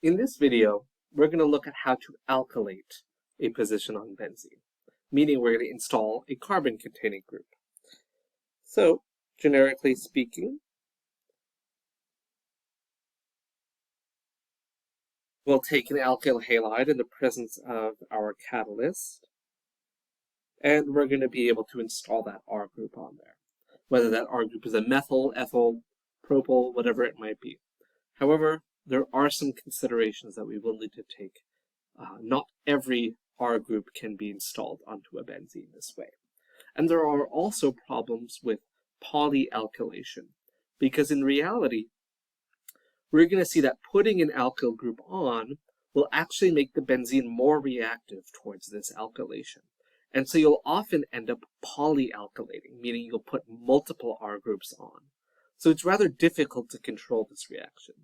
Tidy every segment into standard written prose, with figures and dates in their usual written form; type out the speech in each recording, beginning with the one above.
In this video, we're going to look at how to alkylate a position on benzene, meaning we're going to install a carbon-containing group. So, generically speaking, we'll take an alkyl halide in the presence of our catalyst, and we're going to be able to install that R group on there, whether that R group is a methyl, ethyl, propyl, whatever it might be. However, there are some considerations that we will need to take. Not every R group can be installed onto a benzene this way. And there are also problems with polyalkylation, because in reality, we're going to see that putting an alkyl group on will actually make the benzene more reactive towards this alkylation. And so you'll often end up polyalkylating, meaning you'll put multiple R groups on. So it's rather difficult to control this reaction.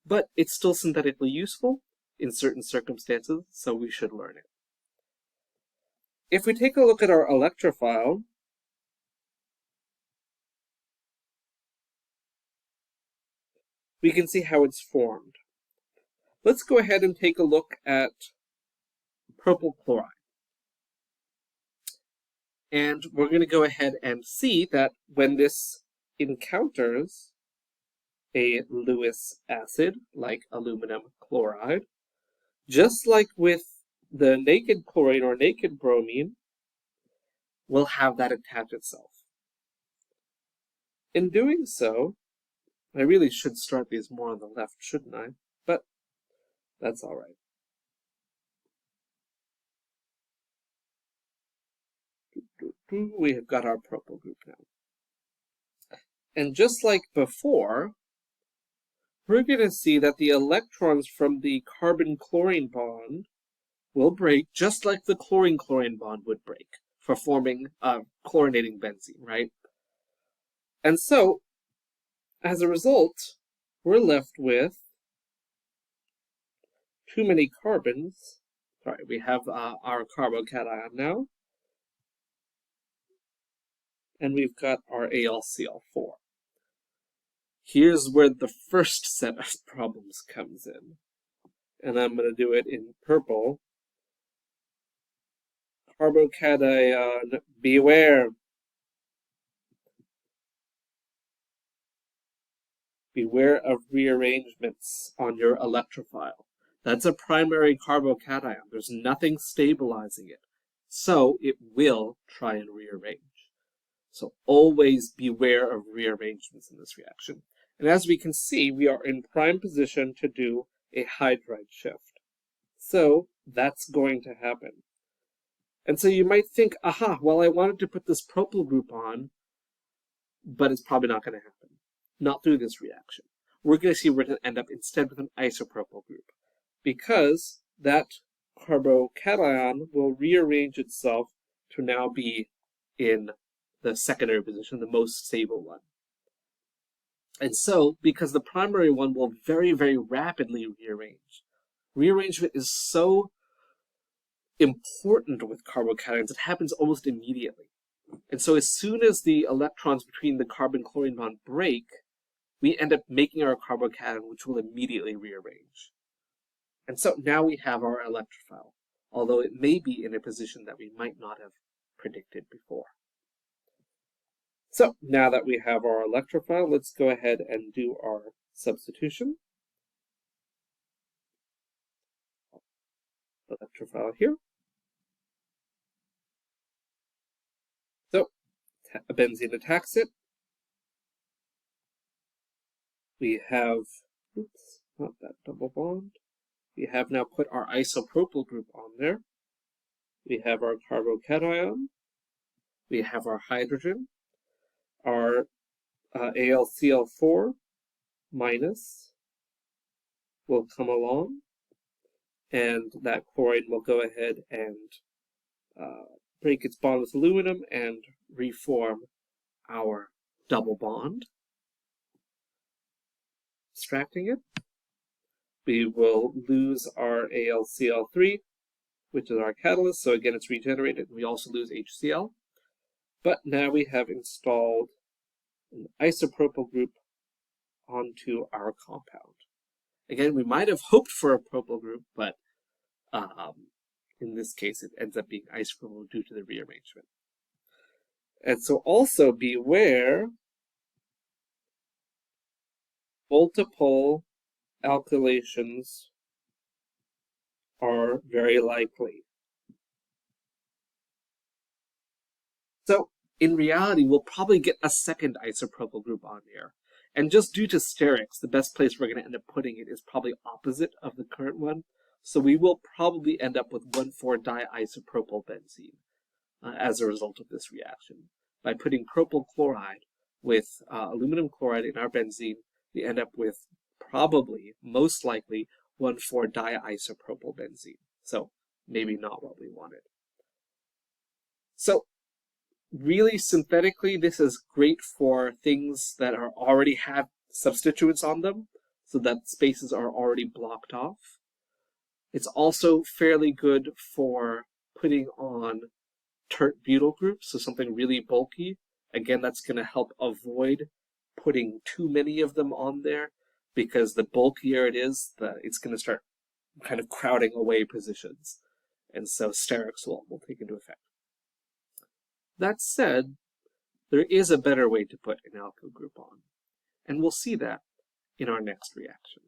But it's still synthetically useful in certain circumstances, so we should learn it. If we take a look at our electrophile, we can see how it's formed. Let's go ahead and take a look at propyl chloride. And we're going to go ahead and see that when this encounters a Lewis acid, like aluminum chloride, just like with the naked chlorine or naked bromine, will have that attach itself. In doing so, I really should start these more on the left, shouldn't I? But that's all right. We have got our propyl group now. And just like before, we're going to see that the electrons from the carbon-chlorine bond will break just like the chlorine-chlorine bond would break for forming chlorinating benzene, right? And so, as a result, we're left with too many carbons. Sorry, we have our carbocation now. And we've got our AlCl4. Here's where the first set of problems comes in. And I'm going to do it in purple. Carbocation, beware. Beware of rearrangements on your electrophile. That's a primary carbocation. There's nothing stabilizing it. So it will try and rearrange. So always beware of rearrangements in this reaction. And as we can see, we are in prime position to do a hydride shift. So that's going to happen. And so you might think, aha, well, I wanted to put this propyl group on, but it's probably not going to happen. Not through this reaction. We're going to see we're going to end up instead with an isopropyl group, because that carbocation will rearrange itself to now be in the secondary position, the most stable one. And so, because the primary one will very, very rapidly rearrange. Rearrangement is so important with carbocations, it happens almost immediately. And so as soon as the electrons between the carbon-chlorine bond break, we end up making our carbocation, which will immediately rearrange. And so now we have our electrophile, although it may be in a position that we might not have predicted before. So now that we have our electrophile, let's go ahead and do our substitution. Electrophile here. So a benzene attacks it. We have, oops, not that double bond. We have now put our isopropyl group on there. We have our carbocation. We have our hydrogen. Our AlCl4 minus will come along, and that chlorine will go ahead and break its bond with aluminum and reform our double bond. Extracting it, we will lose our AlCl3, which is our catalyst, so again it's regenerated, and we also lose HCl. But now we have installed an isopropyl group onto our compound. Again, we might have hoped for a propyl group, but in this case, it ends up being isopropyl due to the rearrangement. And so also beware multiple alkylations are very likely. So in reality, we'll probably get a second isopropyl group on here. And just due to sterics, the best place we're going to end up putting it is probably opposite of the current one. So we will probably end up with 1,4-diisopropyl benzene as a result of this reaction. By putting propyl chloride with aluminum chloride in our benzene, we end up with probably, most likely, 1,4-diisopropyl benzene. So maybe not what we wanted. So really, synthetically, this is great for things that are already have substituents on them, so that spaces are already blocked off. It's also fairly good for putting on tert-butyl groups, so something really bulky. Again, that's going to help avoid putting too many of them on there, because the bulkier it is, it's going to start kind of crowding away positions. And so sterics will take into effect. That said, there is a better way to put an alkyl group on, and we'll see that in our next reaction.